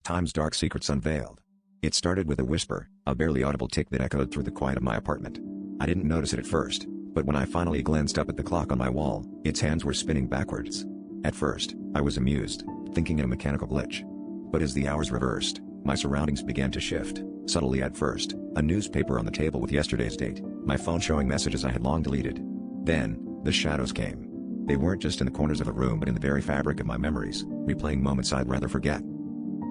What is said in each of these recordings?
Time's dark secrets unveiled. It started with a whisper, a barely audible tick that echoed through the quiet of my apartment. I didn't notice it at first, but when I finally glanced up at the clock on my wall, its hands were spinning backwards. At first, I was amused, thinking it a mechanical glitch. But as the hours reversed, my surroundings began to shift, subtly at first, a newspaper on the table with yesterday's date, my phone showing messages I had long deleted. Then, the shadows came. They weren't just in the corners of a room but in the very fabric of my memories, replaying moments I'd rather forget.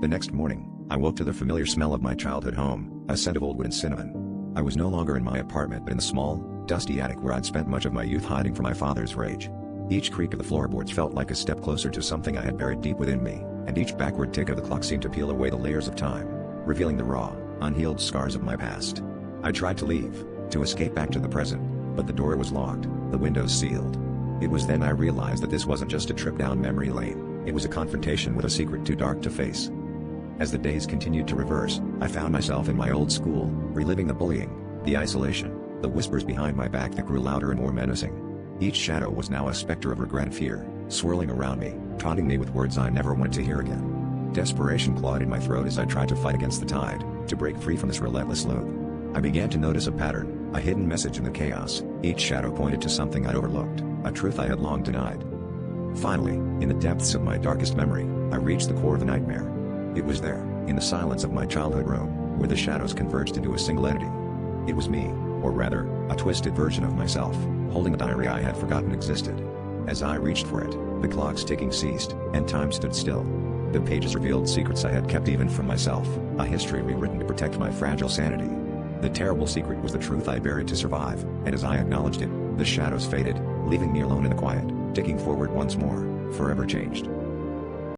The next morning, I woke to the familiar smell of my childhood home, a scent of old wood and cinnamon. I was no longer in my apartment but in the small, dusty attic where I'd spent much of my youth hiding from my father's rage. Each creak of the floorboards felt like a step closer to something I had buried deep within me, and each backward tick of the clock seemed to peel away the layers of time, revealing the raw, unhealed scars of my past. I tried to leave, to escape back to the present, but the door was locked, the windows sealed. It was then I realized that this wasn't just a trip down memory lane, it was a confrontation with a secret too dark to face. As the days continued to reverse, I found myself in my old school, reliving the bullying, the isolation, the whispers behind my back that grew louder and more menacing. Each shadow was now a specter of regret and fear, swirling around me, taunting me with words I never wanted to hear again. Desperation clawed in my throat as I tried to fight against the tide, to break free from this relentless loop. I began to notice a pattern, a hidden message in the chaos. Each shadow pointed to something I'd overlooked, a truth I had long denied. Finally, in the depths of my darkest memory, I reached the core of the nightmare. It was there, in the silence of my childhood room, where the shadows converged into a single entity. It was me, or rather, a twisted version of myself, holding a diary I had forgotten existed. As I reached for it, the clock's ticking ceased, and time stood still. The pages revealed secrets I had kept even from myself, a history rewritten to protect my fragile sanity. The terrible secret was the truth I buried to survive, and as I acknowledged it, the shadows faded, leaving me alone in the quiet, ticking forward once more, forever changed.